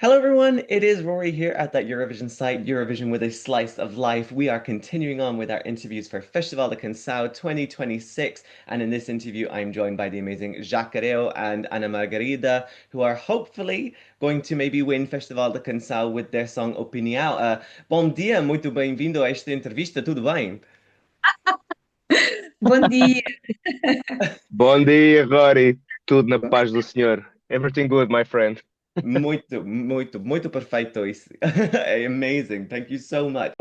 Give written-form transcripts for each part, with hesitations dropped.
Hello, everyone. It is Rory here at that Eurovision site, Eurovision with a Slice of Life. We are continuing on with our interviews for Festival de Canção 2026. And in this interview, I'm joined by the amazing Jacaréu and Ana Margarida, who are hopefully going to maybe win Festival de Canção with their song Opinião. Bom dia, muito bem-vindo a esta entrevista. Tudo bem? Bom dia. Bom dia, Rory. Tudo na paz do Senhor. Everything good, my friend. Muito perfeito isso. Amazing. Thank you so much.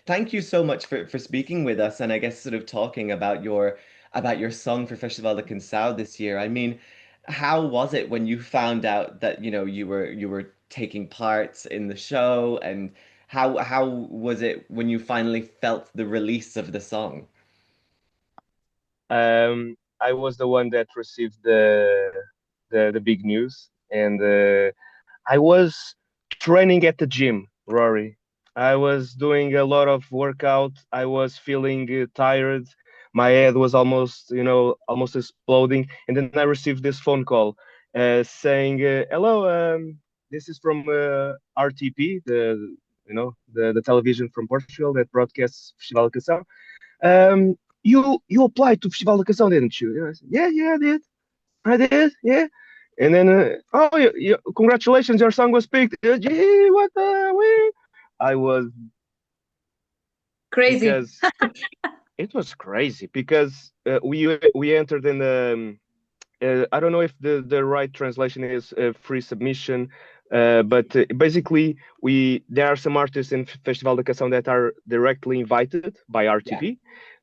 Thank you so much for speaking with us and I guess sort of talking about your song for Festival de Canção this year. I mean, how was it when you found out that, you were taking parts in the show and how was it when you finally felt the release of the song? I was the one that received the big news, and I was training at the gym, Rory. I was doing a lot of workout. I was feeling tired. My head was almost exploding, and then I received this phone call saying, "Hello, this is from RTP, the television from Portugal that broadcasts Festival de Canção. You applied to Festival da Canção, didn't you?" And I said, yeah, I did, yeah. And then, congratulations, your song was picked. Gee, what the? I was Crazy. because it was crazy because we entered in the. I don't know if the right translation is free submission, but basically there are some artists in Festival da Canção that are directly invited by Yeah. RTP,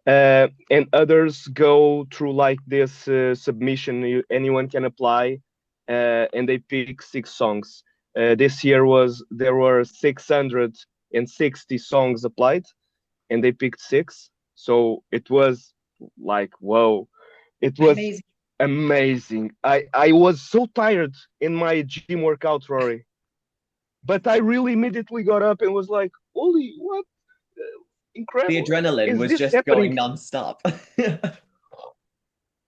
and others go through like this submission. Anyone can apply, and they pick six songs. This year there were 660 songs applied, and they picked six. So it was like, whoa, it was Amazing. amazing. I was so tired in my gym workout, Rory, but I really immediately got up and was like, holy, what? The Incredible. adrenaline Is was this just happening? going non-stop.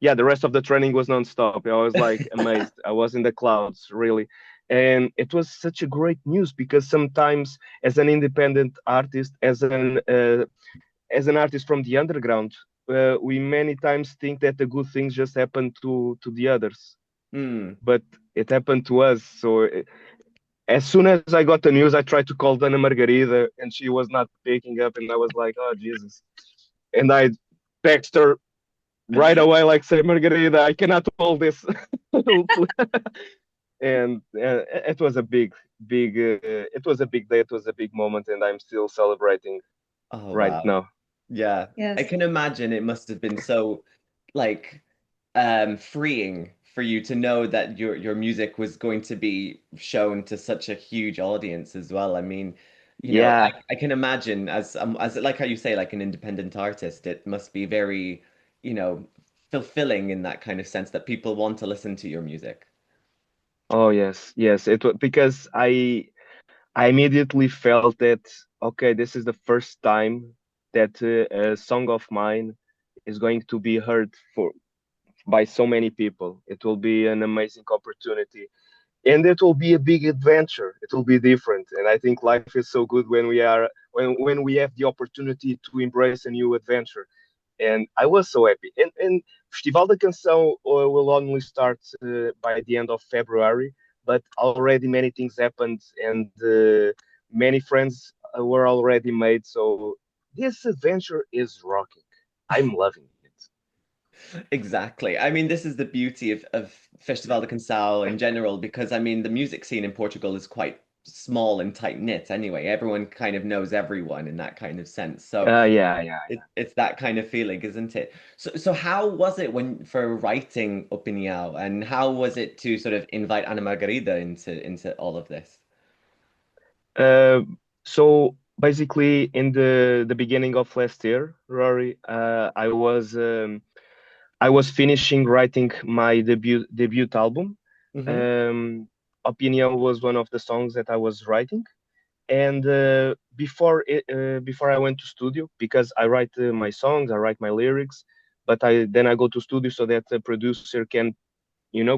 Yeah, the rest of the training was nonstop. I was like amazed. I was in the clouds, really. And it was such a great news because sometimes as an independent artist, as an artist from the underground, we many times think that the good things just happen to the others, Hmm. but it happened to us. So as soon as I got the news, I tried to call Ana Margarida, and she was not picking up, and I was like, "Oh Jesus!" And I text her right away, like, "Say Margarida, I cannot hold this." And it was a it was a big day. It was a big moment, and I'm still celebrating Oh right wow. now. Yeah. I Yes. can imagine it must have been so like freeing for you to know that your music was going to be shown to such a huge audience as well. I mean, Yeah. I can imagine as like how you say like an independent artist, it must be very, you know, fulfilling in that kind of sense that people want to listen to your music. Oh yes, yes. It was because I immediately felt that okay, this is the first time that a song of mine is going to be heard by so many people. It will be an amazing opportunity, and it will be a big adventure. It will be different, and I think life is so good when when we have the opportunity to embrace a new adventure. And I was so happy. And Festival da Canção will only start by the end of February, but already many things happened, and many friends were already made. So this adventure is rocking. I'm loving it. Exactly. I mean, this is the beauty of Festival de Canção in general, because I mean, the music scene in Portugal is quite small and tight knit anyway. Everyone kind of knows everyone in that kind of sense. So Yeah. it's that kind of feeling, isn't it? So how was it when for writing Opinião, and how was it to sort of invite Ana Margarida into all of this? Uh, so basically, in the beginning of last year, Rory, I was finishing writing my debut album. Hmm. Um, Opinion was one of the songs that I was writing, And before I went to studio, because I write my songs, I write my lyrics, but I go to studio so that the producer can,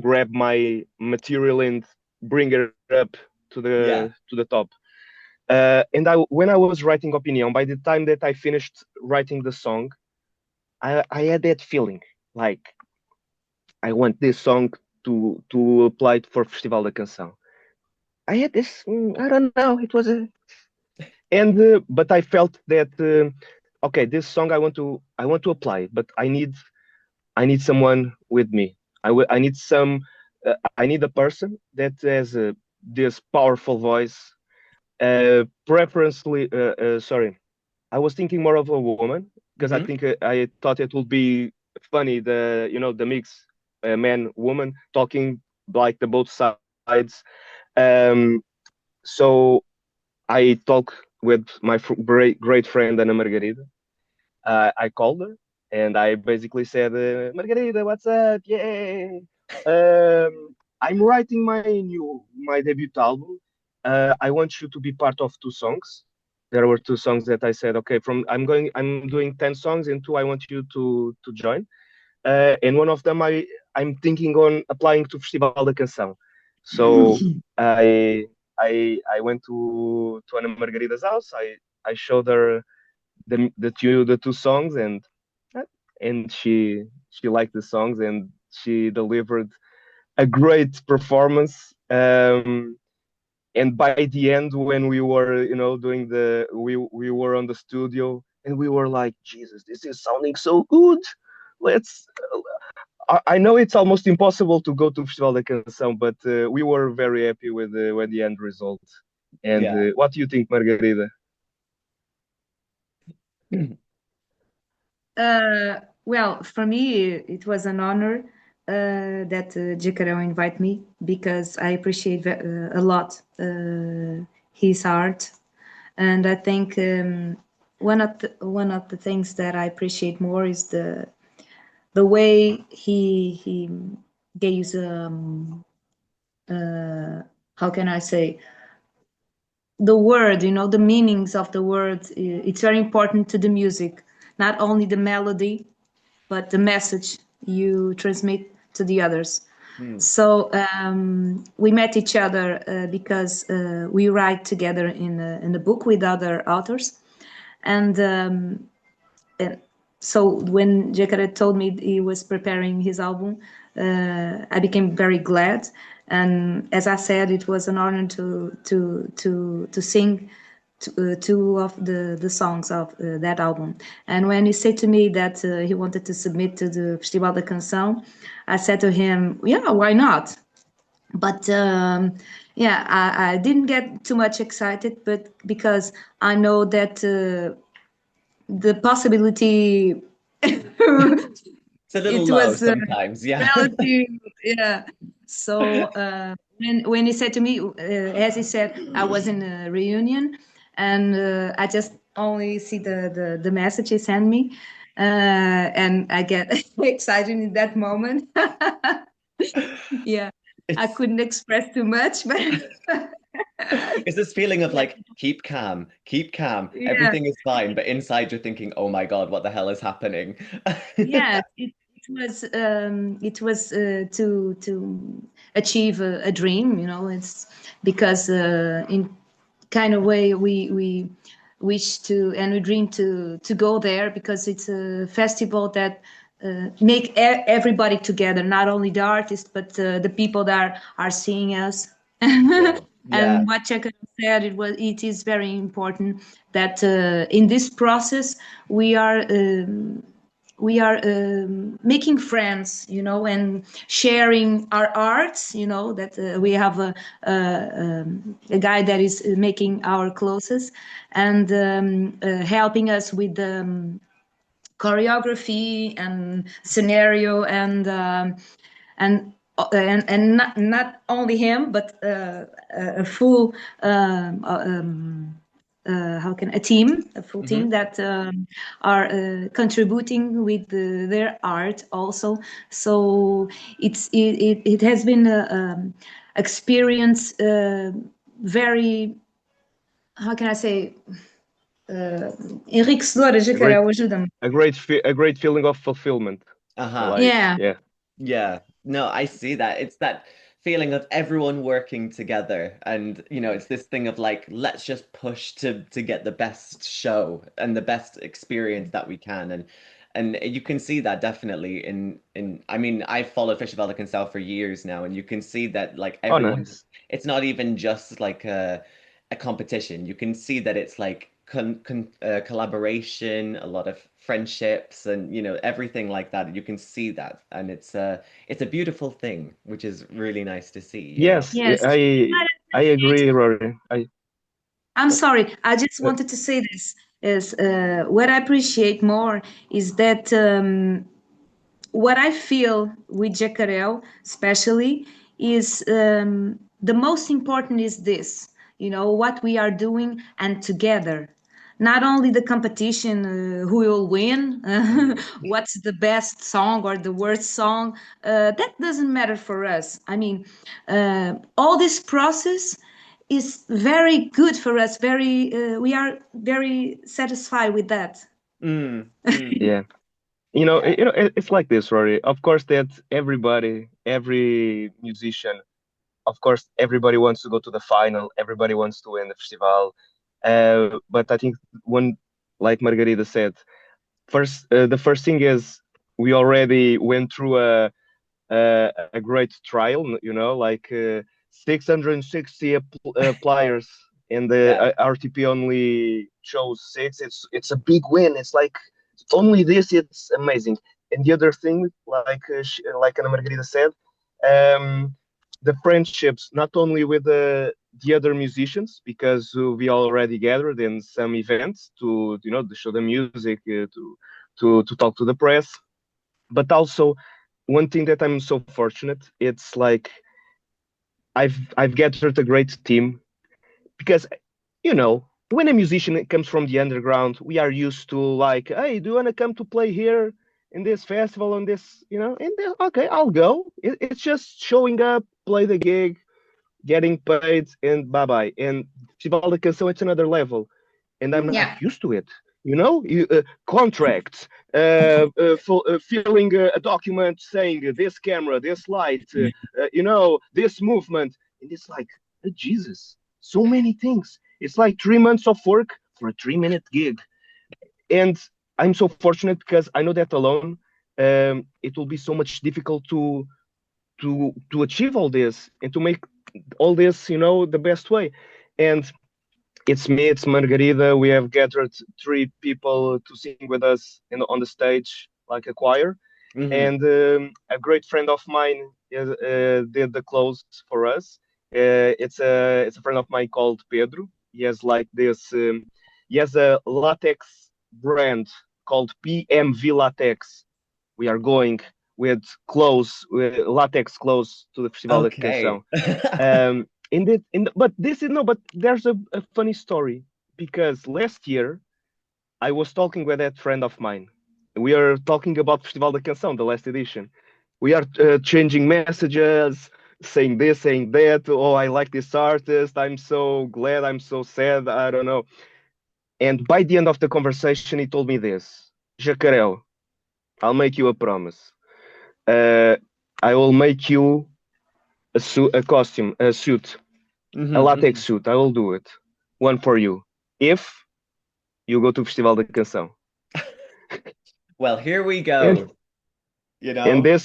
grab my material and bring it up Yeah. to the top. And when I was writing Opinion, by the time that I finished writing the song, I had that feeling like I want this song to apply for Festival da Canção. I had this, I don't know, it was a, and but I felt that okay, this song I want to apply, but I need someone with me. I need I need a person that has this powerful voice. Preferably, sorry, I was thinking more of a woman because Hmm. I thought it would be funny, the mix, man woman talking like the both sides. Um, so I talk with my great friend Ana Margarida. I called her and I basically said, Margarida, what's up? Yeah. I'm writing my debut album. I want you to be part of two songs. There were two songs that I said, okay, I'm doing 10 songs and two I want you to join. And one of them I'm thinking on applying to Festival da Canção. So I went to Ana Margarida's house. I showed her the two songs, and she liked the songs, and she delivered a great performance. And by the end, when we were doing we were on the studio, and we were like, Jesus, this is sounding so good. Let's I know it's almost impossible to go to Festival da Canção, but we were very happy with the end result. And Yeah. what do you think, Margarida? Well, for me, it was an honor that Jacaréu invite me because I appreciate a lot his art, and I think one of the things that I appreciate more is the way he gives how can I say the word, the meanings of the words. It's very important to the music, not only the melody but the message you transmit to the others. Mm. So we met each other because we write together in a book with other authors, and, so when Jacare told me he was preparing his album, I became very glad. And as I said, it was an honor to sing two of the songs of that album. And when he said to me that he wanted to submit to the Festival da Canção, I said to him, "Yeah, why not?" But yeah, I didn't get too much excited, but because I know that the possibility It's a little it low was sometimes. Yeah. relative, yeah. So when he said to me, as he said, I was in a reunion, and I just only see the message he sent me, and I get excited in that moment. Yeah, I It's couldn't express too much, but it's this feeling of yeah, like, keep calm, yeah. everything is fine, but inside you're thinking, oh my God, what the hell is happening? Yes, it was to achieve a dream. It's because in kind of way we wish to and we dream to go there because it's a festival that make everybody together, not only the artists but the people that are seeing us. Yeah, yeah. And what Checa said, it is very important that in this process we are. Making friends, and sharing our arts. That we have a guy that is making our clothes and helping us with the choreography and scenario and not only him but a full a team, a full Hmm. team that are contributing with their art also. So it has been a experience very how can I say, enriquecedora, A great, Jacaréu, ajuda-me. a great feeling of fulfillment. Uh-huh. Like, Yeah, yeah. Yeah, no, I see that. It's that feeling of everyone working together. And, it's this thing of like, let's just push to get the best show and the best experience that we can. And you can see that definitely in I mean, I've followed Festival de Canção for years now, and you can see that like Oh, everyone, nice. it's not even just like a competition. You can see that it's like collaboration, a lot of friendships, and everything like that. You can see that, and it's a beautiful thing, which is really nice to see. Yes, yes. I agree, Rory. I'm Oh, sorry. I just Uh, wanted to say this is what I appreciate more is that what I feel with Jacaréu, especially, is the most important is this, what we are doing and together. Not only the competition, who will win, mm, what's the best song or the worst song, that doesn't matter for us. I mean, all this process is very good for us. We are very satisfied with that. mm. yeah. Yeah. It's like this, Rory. Of course, that everybody, every musician, of course, everybody wants to go to the final. Everybody wants to win the festival. But I think one, like Margarida said, the first thing is we already went through a great trial. Like 660 players, and the Yeah. RTP only chose six. It's a big win. It's like only this. It's amazing. And the other thing, like Ana Margarida said, um, the friendships not only with the other musicians, because we already gathered in some events to show the music, to talk to the press, but also one thing that I'm so fortunate, it's like I've gathered a great team, because when a musician comes from the underground, we are used to like, hey, do you want to come to play here in this festival, on this, okay, I'll go. It's just showing up, play the gig, getting paid, and bye bye. And Festival da Canção, it's another level, and I'm not Yeah. used to it. Contracts, filling a document saying this camera, this light, this movement, and it's like, Jesus, so many things. It's like 3 months of work for a 3-minute gig, and I'm so fortunate because I know that alone, it will be so much difficult to achieve all this and to make all this, the best way. And it's me, it's Margarida. We have gathered 3 people to sing with us on the stage, like a choir. Hmm. And a great friend of mine did the clothes for us. It's a friend of mine called Pedro. He has like this. He has a latex brand called PMV Latex. We are going with latex clothes to the Festival da Okay. Canção. But this is no, but there's a funny story, because last year I was talking with that friend of mine. We are talking about Festival da Canção, the last edition. We are changing messages, saying this, saying that. Oh, I like this artist. I'm so glad. I'm so sad. I don't know. And by the end of the conversation, he told me this: Jacaréu, I'll make you a promise. Uh, I will make you a costume, a suit, a Hmm. latex suit. I will do it. One for you. If you go to Festival da Canção. Well, here we And go, you and know?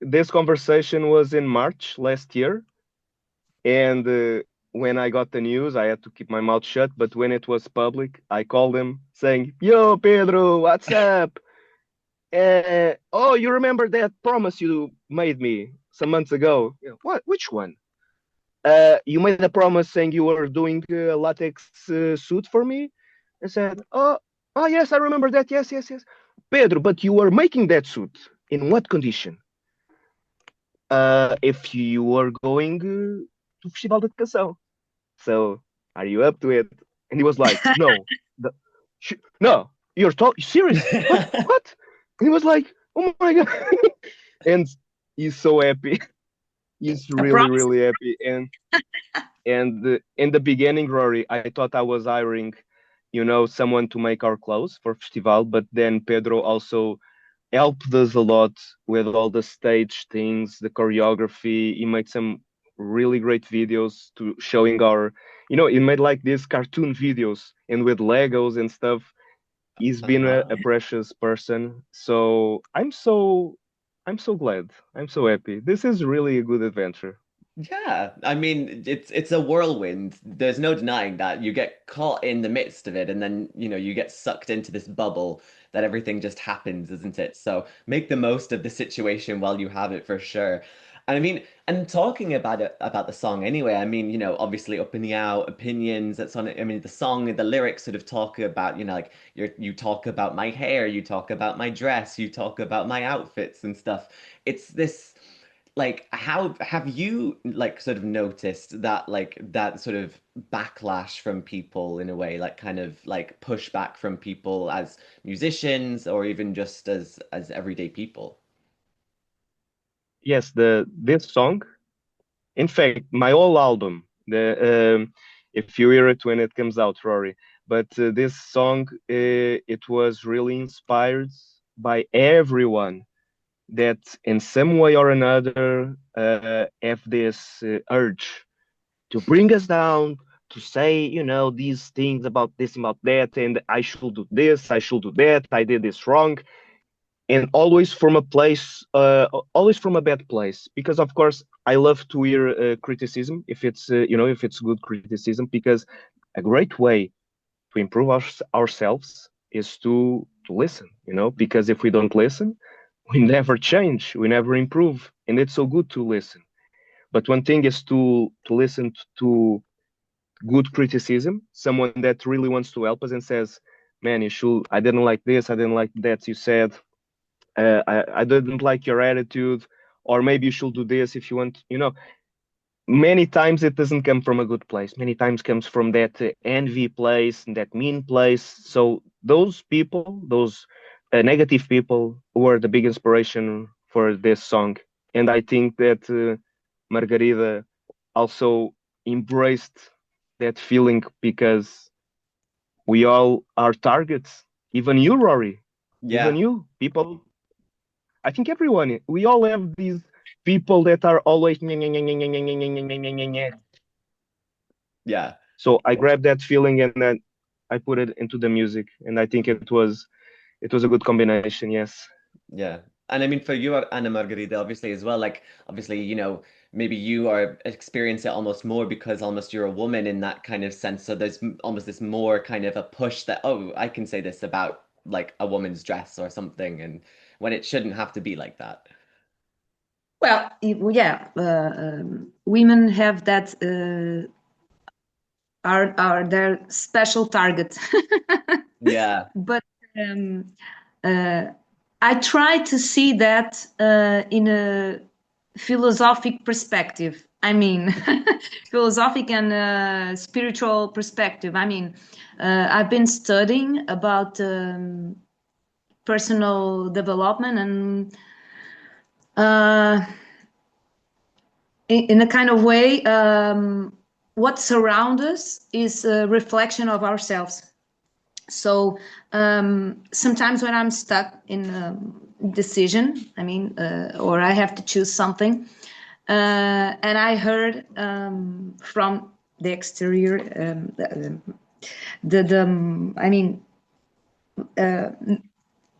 this conversation was in March last year. And when I got the news, I had to keep my mouth shut. But when it was public, I called him saying, "Yo, Pedro, what's up? Oh, you remember that promise you made me some months ago? What? Which one? You made a promise saying you were doing a latex suit for me." I said, "Oh, yes, I remember that. Yes, yes, yes, Pedro. But you were making that suit in what condition? If you were going to Festival de Canção. So are you up to it?" And he was like, "No, no, you're serious? What? What?" And he was like, "Oh my god!" And he's so happy. He's A really, promise. really happy. And And in the beginning, Rory, I thought I was hiring, someone to make our clothes for festival, but then Pedro also helped us a lot with all the stage things, the choreography. He made some really great videos to showing our, he made like these cartoon videos and with Legos and stuff. He's been Uh-huh. a precious person. So I'm so glad. I'm so happy. This is really a good adventure. Yeah, I mean it's a whirlwind. There's no denying that. You get caught in the midst of it and then, you get sucked into this bubble that everything just happens, isn't it? So make the most of the situation while you have it for sure. And I mean, and talking about it about the song anyway, I mean, obviously up in the out, opinions that's on it. I mean, the song, the lyrics sort of talk about, like you talk about my hair, you talk about my dress, you talk about my outfits and stuff. It's this like how have you like sort of noticed that like that sort of backlash from people in a way like kind of like pushback from people as musicians or even just as everyday people? Yes, the this song, in fact, my whole album, if you hear it when it comes out, Rory, but this song, it was really inspired by everyone that in some way or another have this urge to bring us down, to say, these things about this, about that, and I should do this, I should do that, I did this wrong, and always from a bad place. Because of course, I love to hear criticism if it's, if it's good criticism, because a great way to improve ourselves is to listen, because if we don't listen, we never change, we never improve, and it's so good to listen. But one thing is to listen to good criticism, someone that really wants to help us and says, "Man, you should. I didn't like this. I didn't like that. You said. I didn't like your attitude, or maybe you should do this if you want." Many times it doesn't come from a good place. Many times comes from that envy place, that mean place. So those people, those negative people, were the big inspiration for this song. And I think that Margarida also embraced that feeling because we all are targets. Even you, Rory, even Yeah. you, people. I think everyone, we all have these people that are always. Yeah. So I grabbed that feeling and then I put it into the music, and I think it was a good combination. Yes. Yeah. And I mean, for you, Anna Margarida, obviously, as well, like, obviously, maybe you are experience it almost more because almost you're a woman in that kind of sense. So there's almost this more kind of a push that, oh, I can say this about like a woman's dress or something, and when it shouldn't have to be like that. Well, yeah, women have that are their special target. Yeah. But um, uh, I try to see that in a philosophic perspective. I mean, philosophic and spiritual perspective. I mean, I've been studying about personal development and uh, in a kind of way, what surrounds us is a reflection of ourselves. So sometimes when I'm stuck in a decision, I mean, or I have to choose something, and I heard from the exterior, I mean,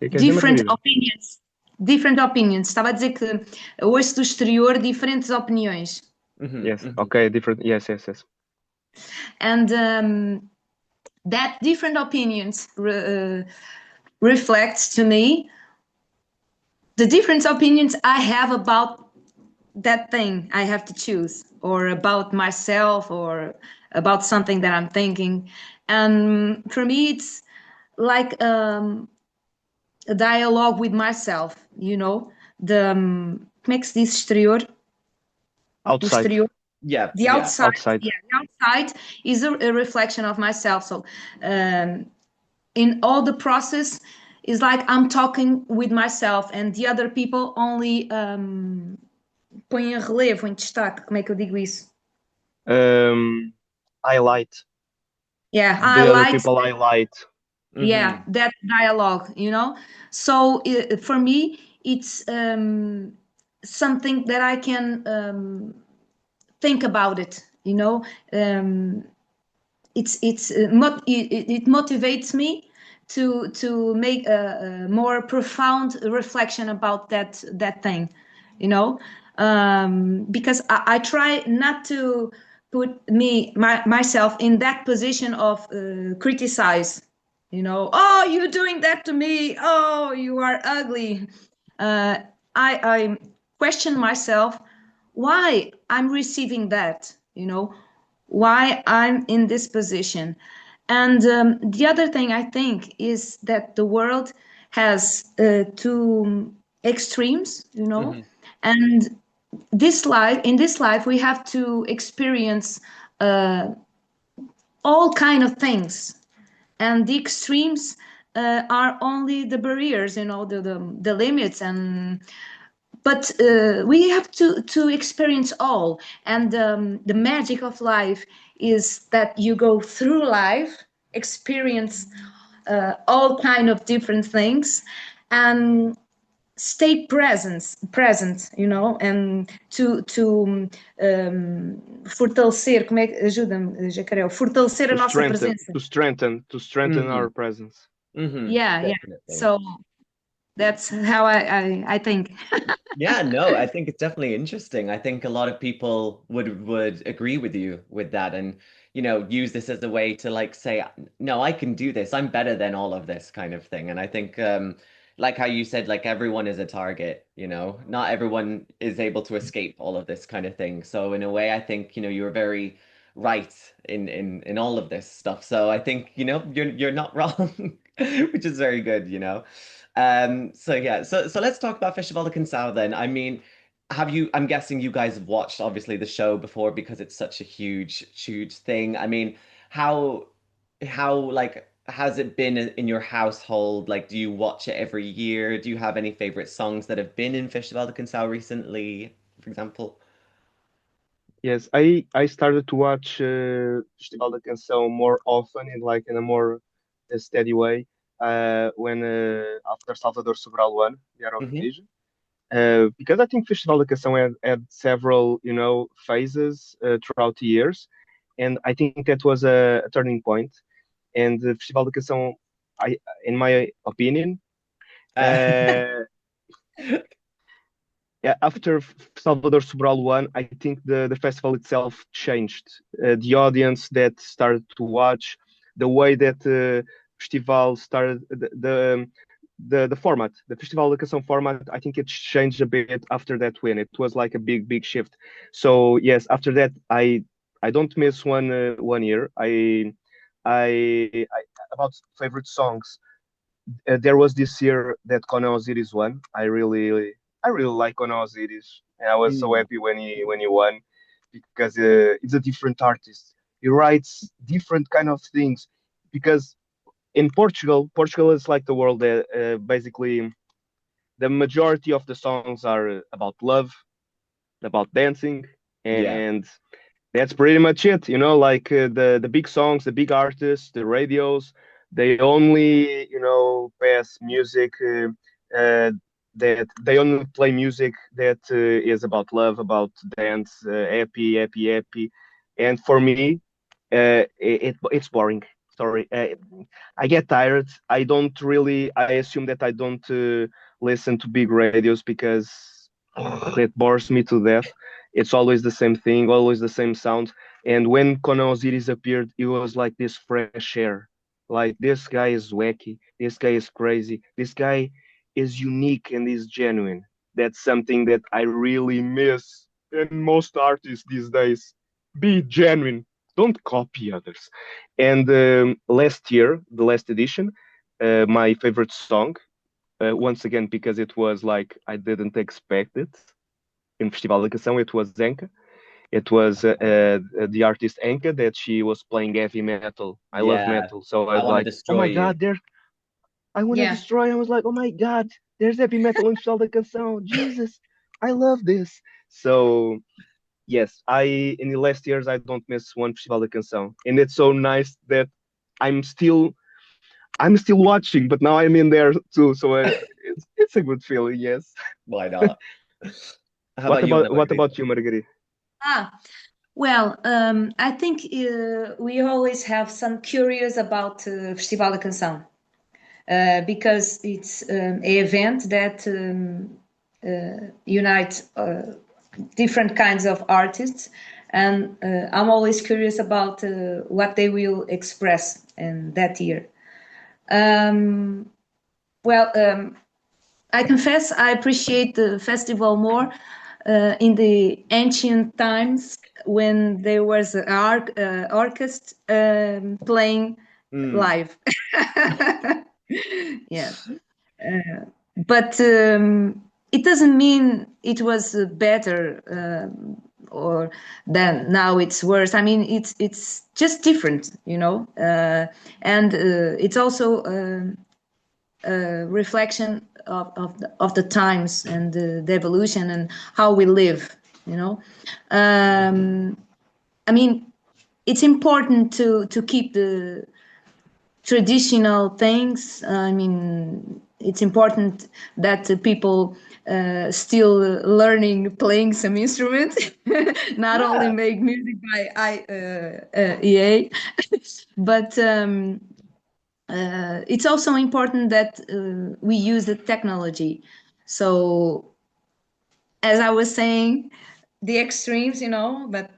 O que quer dizer, different Margarida? opinions. Different opinions. Estava a dizer que ouço do exterior diferentes opiniões. Yes. Hmm. Okay. Different. Yes. Yes. Yes. And that different opinions reflects to me the different opinions I have about that thing I have to choose, or about myself, or about something that I'm thinking. And for me, it's like a dialogue with myself, The como é que se diz exterior? O Outside. exterior, Yeah. the Yeah. outside, Outside. yeah, the outside is a reflection of myself. So in all the process is like I'm talking with myself, and the other people only põem em relevo, em destaque, como é que eu digo isso? Highlight Yeah, the other highlights. people highlight. Yeah, Hmm. that dialogue, so for me it's something that I can think about it, um, it motivates me to make a more profound reflection about that thing, you know because I try not to put myself in that position of criticize, oh, you're doing that to me, oh, you are ugly. uh, I question myself why I'm receiving that, why I'm in this position. And the other thing I think is that the world has two extremes, Hmm. and in this life, we have to experience uh, all kind of things, and the extremes are only the barriers, the limits, and but we have to experience all. And the magic of life is that you go through life, experience all kind of different things, and stay present, and fortalecer, como é que ajuda-me, Jacaréu, fortalecer a nossa presença. To strengthen Hmm. our presence. Hmm. Yeah. Definitely. So that's how I think. Yeah, no, I think it's definitely interesting. I think a lot of people would agree with you with that, and use this as a way to like say, no, I can do this. I'm better than all of this kind of thing. And I think like how you said, like everyone is a target, not everyone is able to escape all of this kind of thing. So in a way, I think, you're very right in all of this stuff. So I think, you're not wrong, which is very good, So yeah, so let's talk about Festival de Canção then. I mean, I'm guessing you guys have watched obviously the show before because it's such a huge thing. I mean, how like has it been in your household? Like, do you watch it every year? Do you have any favorite songs that have been in Festival de Canção recently, for example? Yes, I started to watch Festival da Canção more often in like in a more steady way when after Salvador Sobral won the Hmm. Eurovision. Because I think Festival da Canção had several, phases throughout the years, and I think that was a turning point. And the Festival da Canção, I, in my opinion, Uh, uh, yeah, after Salvador Sobral won, I think the festival itself changed. The audience that started to watch, the way that the festival started, the format, the Festival da Canção format, I think it changed a bit after that win. It was like a big shift. So yes, after that, I don't miss one year. I about favorite songs. There was this year that Conan Osiris won. I really like Conan Osiris, and I was so mm, happy when he won because it's a different artist. He writes different kind of things because in Portugal is like the world that basically the majority of the songs are about love, about dancing, yeah. and that's pretty much it. Like the big songs, the big artists, the radios, they only pass music uh, that they only play music that is about love, about dance, happy. And for me, it's boring. Sorry, I get tired. I assume that I don't listen to big radios because it bores me to death. It's always the same thing, always the same sound. And when Conan Osiris appeared, it was like this fresh air. Like this guy is wacky, this guy is crazy, this guy is unique and is genuine. That's something that I really miss in most artists these days. Be genuine, don't copy others. And last year, the last edition, my favorite song, once again because it was like I didn't expect it in Festival da Canção, it was Zenka. It was the artist Enka that she was playing heavy metal. I love Yeah. metal, so I I was want to like, oh destroy my you. god, there! I want to Yeah. destroy. I was like, oh my god, there's heavy metal in Festival da Canção. Jesus, I love this. So Yes, I in the last years I don't miss one Festival da Canção, and it's so nice that I'm still I'm still watching, but now I'm in there too, so it's a good feeling. Yes. Why not? How What about you, Ana about Margarida? you, Margarita? Ah, well, I think we always have some curious about Festival da Canção because it's a event that unites different kinds of artists, and I'm always curious about what they will express in that year. Um, well, I confess I appreciate the festival more in the ancient times when there was an orchestra playing Mm, live. Yeah. But it doesn't mean it was better or then now it's worse. I mean, it's just different, and it's also a reflection of the times and the evolution and how we live. You know, um, I mean, it's important to keep the traditional things. I mean, it's important that people still learning playing some instrument, not only yeah, make music by EA, but it's also important that we use the technology. So, as I was saying, the extremes, but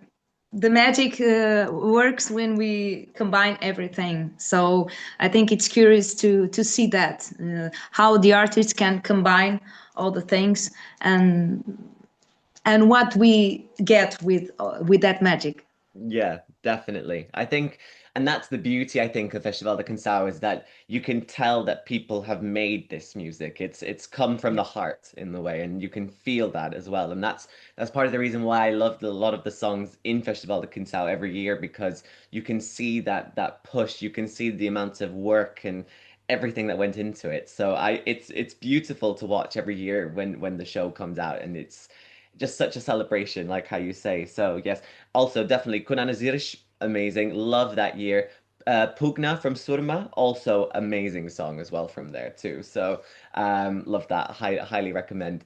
the magic works when we combine everything. So I think it's curious to see that how the artists can combine all the things and what we get with that magic. yeah, definitely. I think, and that's the beauty, I think, of Festival de Canção is that you can tell that people have made this music. It's come from Yeah. the heart in the way, and you can feel that as well. And that's part of the reason why I loved a lot of the songs in Festival de Canção every year because you can see that push, you can see the amount of work and everything that went into it. So it's beautiful to watch every year when the show comes out, and it's just such a celebration, like how you say. So yes, also definitely Kunan Azirish, amazing. Love that year. Pugna from Surma, also amazing song as well from there too. So love that. Highly recommend.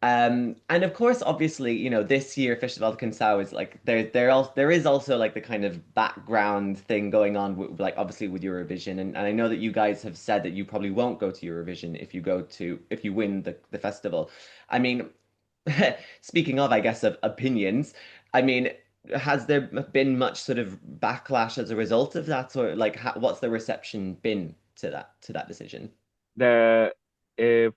And of course, obviously, this year Festival de Canção is like there is also like the kind of background thing going on with, like obviously with Eurovision, and I know that you guys have said that you probably won't go to Eurovision if you win the festival. I mean, speaking of, I guess, of opinions, I mean, has there been much sort of backlash as a result of that, or like, what's the reception been to that decision? The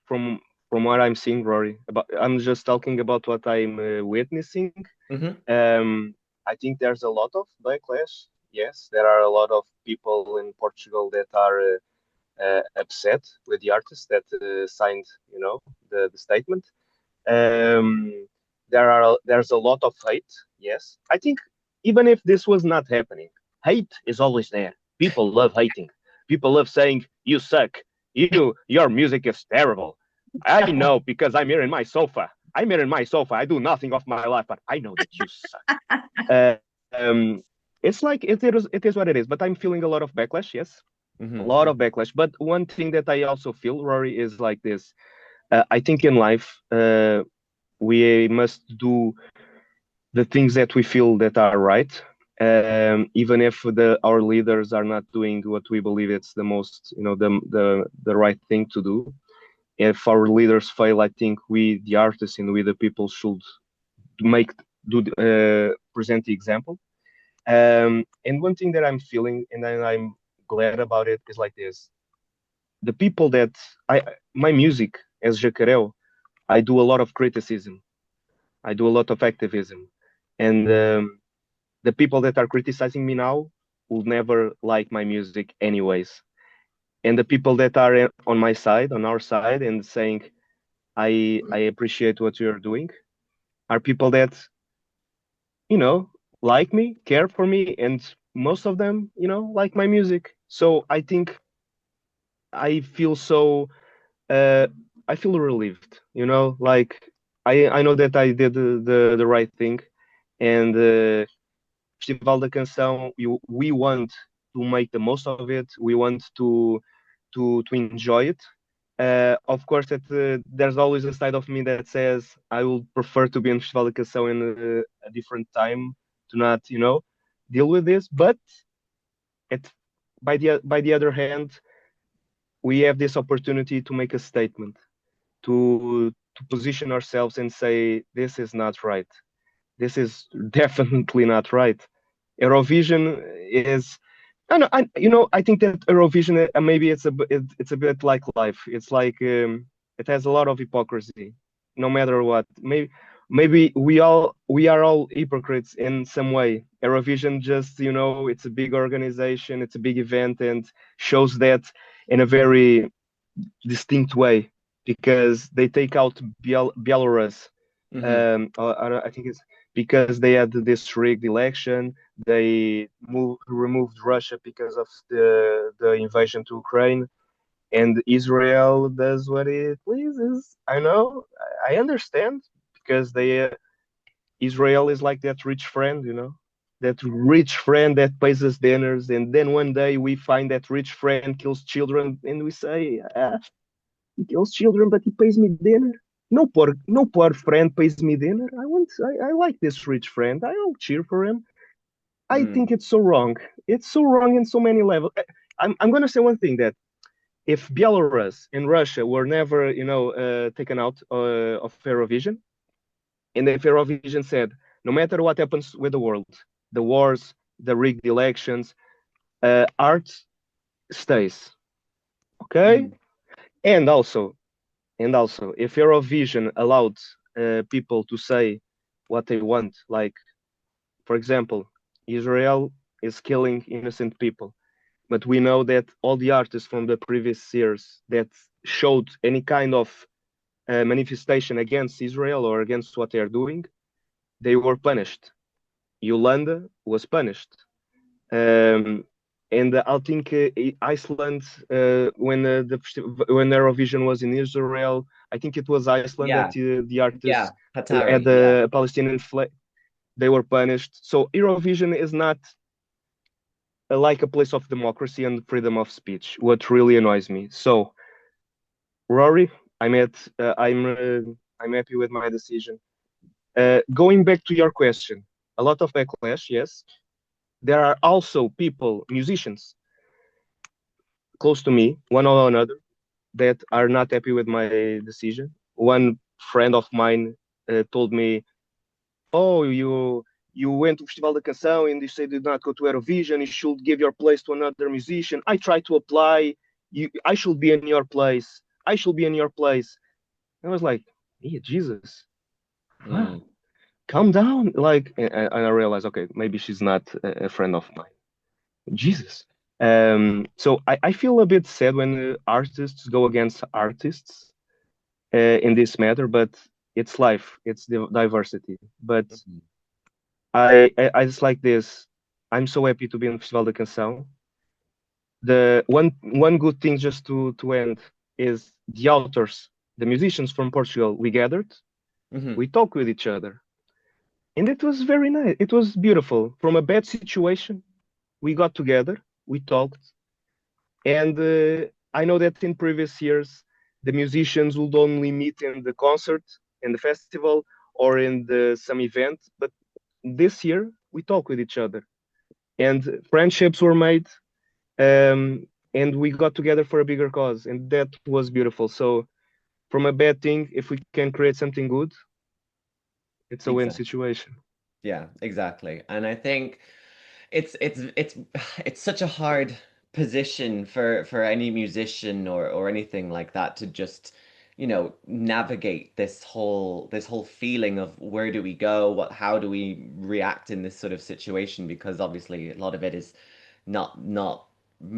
from what I'm seeing, Rory, I'm just talking about what I'm witnessing. Hmm. I think there's a lot of backlash. Yes, there are a lot of people in Portugal that are upset with the artist that signed, the statement. Um, there's a lot of hate. Yes, I think even if this was not happening, hate is always there. People love hating. People love saying you suck. Your music is terrible. I know because I'm here in my sofa. I'm here in my sofa. I do nothing of my life, but I know that you suck. Uh, um, it's like it is what it is. But I'm feeling a lot of backlash. Yes, a Hmm. lot of backlash. But one thing that I also feel, Rory, is like this. I think in life, we must do the things that we feel that are right, even if our leaders are not doing what we believe it's the most, the right thing to do. If our leaders fail, I think we, the artists, and we, the people, should make do present the example. And one thing that I'm feeling, and then I'm glad about it, is like this: the people that my music as Jacaréu, I do a lot of criticism. I do a lot of activism, and the people that are criticizing me now will never like my music anyways. And the people that are on my side, on our side, and saying I appreciate what you're doing, are people that you know like me, care for me, and most of them like my music. So I think I feel so uh, I feel relieved. Like I know that I did the right thing, and Festival da Canção, we want to make the most of it. We want to enjoy it. Of course, there's always a side of me that says I would prefer to be in Festival da Canção in a different time to not, deal with this. But at, by the other hand, we have this opportunity to make a statement, to position ourselves and say this is not right. This is definitely not right. Eurovision is I think that Eurovision maybe it's a bit like life. It's like it has a lot of hypocrisy, no matter what. Maybe we are all hypocrites in some way. Eurovision just it's a big organization, it's a big event, and shows that in a very distinct way because they take out Belarus. Hmm. I think it's because they had this rigged election. They removed Russia because of the invasion to Ukraine, and Israel does what it pleases. I know, I understand because Israel is like that rich friend, that rich friend that pays us dinners, and then one day we find that rich friend kills children, and we say, he kills children, but he pays me dinner. No poor friend pays me dinner. I like this rich friend. I'll cheer for him. I think it's so wrong. It's so wrong in so many levels. I'm going to say one thing that if Belarus and Russia were never, taken out of Eurovision, and if Eurovision said, no matter what happens with the world, the wars, the rigged elections, art stays. Okay? Hmm. And also, if Eurovision allowed people to say what they want, like, for example, Israel is killing innocent people, but we know that all the artists from the previous years that showed any kind of manifestation against Israel or against what they are doing, they were punished. Yolanda was punished. Um, and I think Iceland, when Eurovision was in Israel, I think it was Iceland that Yeah, the artists yeah, had Hatari, yeah. the Palestinian flag. They were punished. So Eurovision is not like a place of democracy and freedom of speech. What really annoys me. So Rory, I'm happy with my decision. Going back to your question, a lot of backlash. Yes, there are also people, musicians close to me, one or another, that are not happy with my decision. One friend of mine told me, "Oh, you went to Festival da Canção and you said did not go to Eurovision. You should give your place to another musician. I tried to apply. I should be in your place. I should be in your place." I was like, "Yeah, Jesus, huh? Mm. Calm down." Like, and I realized, okay, maybe she's not a friend of mine. Jesus. So I feel a bit sad when artists go against artists in this matter, but it's life, it's the diversity. But Mhm. I just like this. I'm so happy to be in Festival da Canção. The one good thing just to end is the authors, the musicians from Portugal. We gathered, Mhm. we talked with each other, and it was very nice. It was beautiful. From a bad situation, we got together, we talked, and I know that in previous years, the musicians would only meet in the concert, in the festival, or in some event. But this year, we talk with each other, and friendships were made, and we got together for a bigger cause, and that was beautiful. So, from a bad thing, if we can create something good, it's a win Exactly. situation. Yeah, exactly. And I think it's it's such a hard position for any musician or anything like that to just, navigate this whole feeling of where do we go, how do we react in this sort of situation because obviously a lot of it is not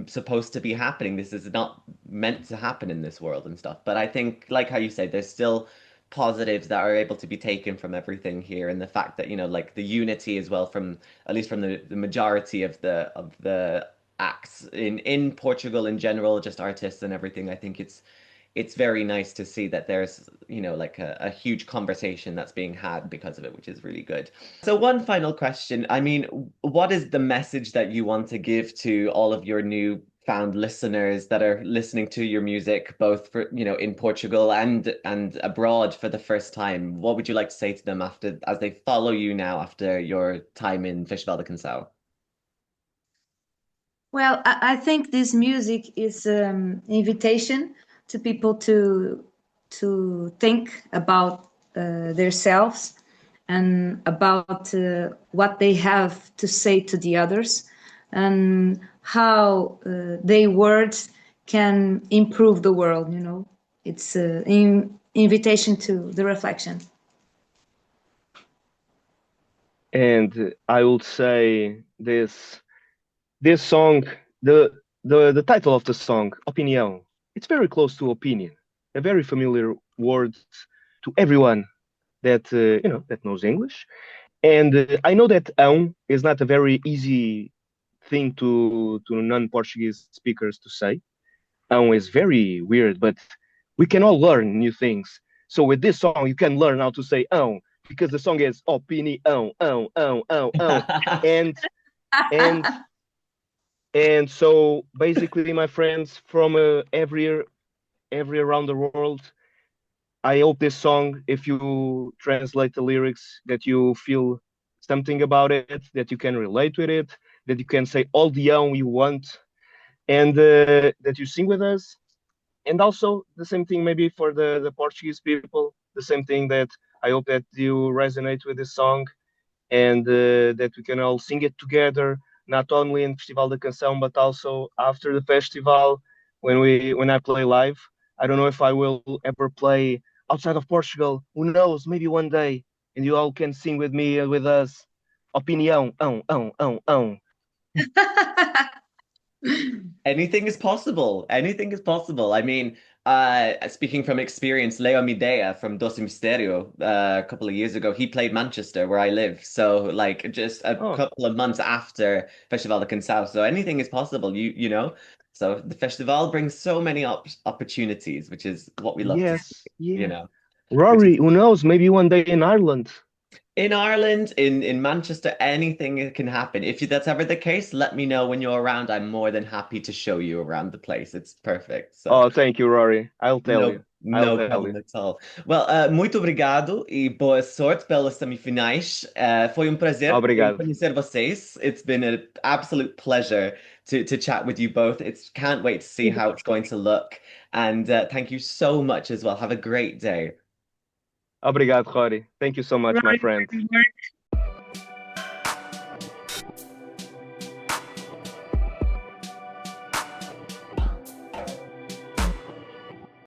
supposed to be happening. This is not meant to happen in this world and stuff. But I think, like how you say, there's still positives that are able to be taken from everything here, and the fact that, like the unity as well from at least from the majority of the acts in Portugal in general, just artists and everything. I think it's very nice to see that there's, you know, like a huge conversation that's being had because of it, which is really good. So one final question. I mean, what is the message that you want to give to all of your new found listeners that are listening to your music, both for, you know, in Portugal and abroad for the first time? What would you like to say to them after as they follow you now after your time in Festival de Canção? Well, I think this music is invitation to people to think about themselves and about what they have to say to the others and how their words can improve the world. You know, it's an invitation to the reflection. And I would say this song, the title of the song, Opinião, it's very close to opinion, a very familiar word to everyone that that knows English. And I know that is not a very easy thing to non-Portuguese speakers to say. Is very weird, but we can all learn new things. So with this song, you can learn how to say because the song is opinião, and and and so basically, my friends from every around the world, I hope this song, if you translate the lyrics, that you feel something about it, that you can relate with it, that you can say all the you want, and that you sing with us. And also the same thing maybe for the Portuguese people, the same thing that I hope that you resonate with this song and that we can all sing it together, not only in Festival da Canção, but also after the festival when I play live. I don't know if I will ever play outside of Portugal. Who knows? Maybe one day, and you all can sing with me and with us. Opinião, Anything is possible. Anything is possible. I mean, speaking from experience, Leo Midea from Doce Misterio, a couple of years ago, he played Manchester, where I live. So, like, just a Oh, couple of months after Festival de Canção. So anything is possible. You know. So the festival brings so many opportunities, which is what we love to see. yes, You yeah. know, which Rory, is who knows? Maybe one day in Ireland. in Ireland, in Manchester, anything can happen. If that's ever the case, let me know when you're around. I'm more than happy to show you around the place. It's perfect. So, Oh, thank you, Rory. I'll tell no, you. I'll no tell problem you. at all. Well, muito obrigado e boa sorte pelas semifinais. Foi um prazer Obrigado. conhecer vocês. It's been an absolute pleasure to chat with you both. It's can't wait to see how it's going to look. And thank you so much as well. Have a great day. Obrigado, Rory. Thank you so much, my Right. friend.